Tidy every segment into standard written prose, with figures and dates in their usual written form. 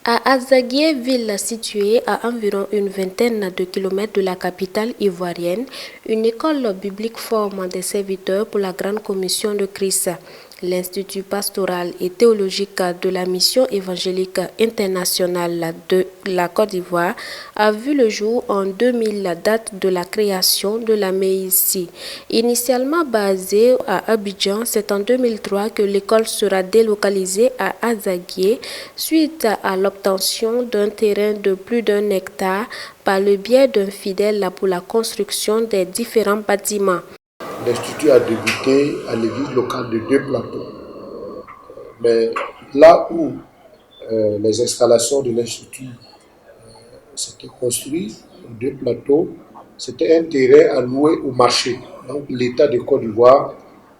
À Azaguié, ville située à environ une vingtaine de kilomètres de la capitale ivoirienne, une école biblique forme des serviteurs pour la Grande Commission de Christ. L'Institut pastoral et théologique de la Mission évangélique internationale de la Côte d'Ivoire a vu le jour en 2000, date de la création de la MAIC. Initialement basée à Abidjan, c'est en 2003 que l'école sera délocalisée à Azaguié suite à l'obtention d'un terrain de plus d'1 hectare par le biais d'un fidèle pour la construction des différents bâtiments. L'Institut a débuté à l'église locale de Deux Plateaux. Mais là où les installations de l'Institut s'étaient construites, Deux Plateaux, c'était un terrain alloué au marché. Donc l'État de Côte d'Ivoire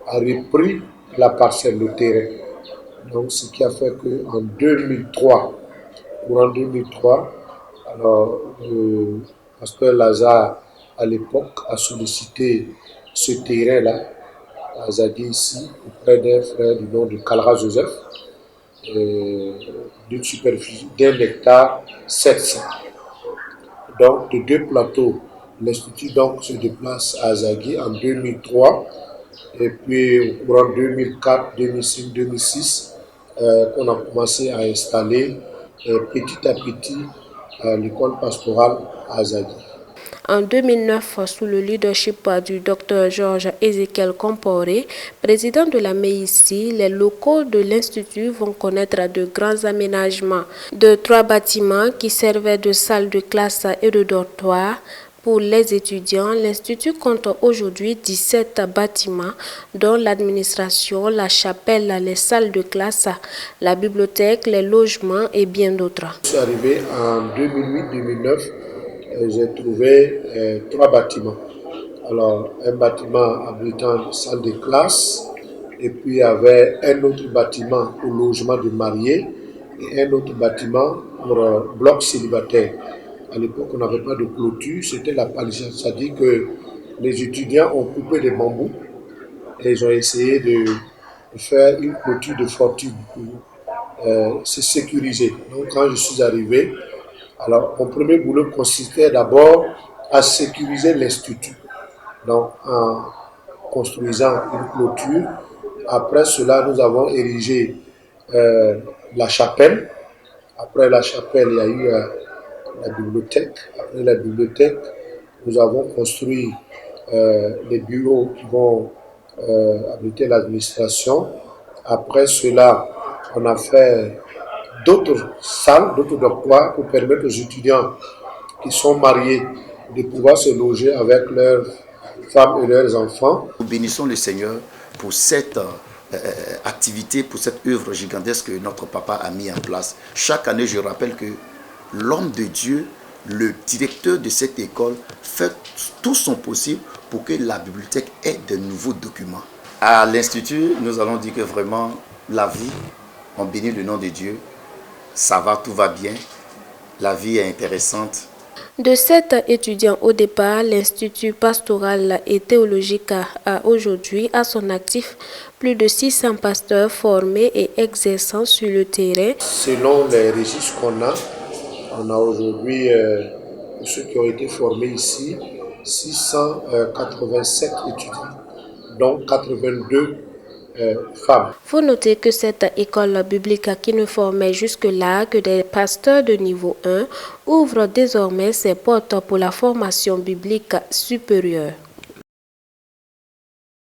a repris la parcelle, le terrain. Donc ce qui a fait qu'en 2003, alors le pasteur Lazare à l'époque a sollicité ce terrain-là, à Azaguié ici, auprès d'un frère du nom de Kalra Joseph, d'une superficie d'1 hectare 700. Donc, de Deux Plateaux, l'Institut donc se déplace à Azaguié en 2003, et puis au courant 2004, 2005, 2006, qu'on a commencé à installer petit à petit l'école pastorale à Azaguié. En 2009, sous le leadership du Dr Georges Ezekiel Comporé, président de la MAIC, les locaux de l'Institut vont connaître de grands aménagements. De 3 bâtiments qui servaient de salles de classe et de dortoirs pour les étudiants, l'Institut compte aujourd'hui 17 bâtiments, dont l'administration, la chapelle, les salles de classe, la bibliothèque, les logements et bien d'autres. Je suis arrivé en 2008-2009. J'ai trouvé 3 bâtiments. Alors, un bâtiment abritant une salle de classe, et puis il y avait un autre bâtiment pour logement de mariés et un autre bâtiment pour bloc célibataire. À l'époque, on n'avait pas de clôture, c'était la palissade. C'est-à-dire que les étudiants ont coupé des bambous et ils ont essayé de faire une clôture de fortune pour se sécuriser. Donc, quand je suis arrivé, alors, mon premier boulot consistait d'abord à sécuriser l'Institut, donc en construisant une clôture. Après cela, nous avons érigé la chapelle. Après la chapelle, il y a eu la bibliothèque. Après la bibliothèque, nous avons construit les bureaux qui vont abriter l'administration. Après cela, on a fait d'autres salles, d'autres dortoirs pour permettre aux étudiants qui sont mariés de pouvoir se loger avec leurs femmes et leurs enfants. Nous bénissons le Seigneur pour cette activité, pour cette œuvre gigantesque que notre papa a mis en place. Chaque année, je rappelle que l'homme de Dieu, le directeur de cette école, fait tout son possible pour que la bibliothèque ait de nouveaux documents. À l'Institut, nous allons dire que vraiment, la vie, on bénit le nom de Dieu. Ça va, tout va bien, la vie est intéressante. De 7 étudiants au départ, l'Institut pastoral et théologique a aujourd'hui à son actif plus de 600 pasteurs formés et exerçant sur le terrain. Selon les registres qu'on a, on a aujourd'hui, pour ceux qui ont été formés ici, 687 étudiants, dont 82 femmes. Faut noter que cette école biblique qui ne formait jusque-là que des pasteurs de niveau 1 ouvre désormais ses portes pour la formation biblique supérieure.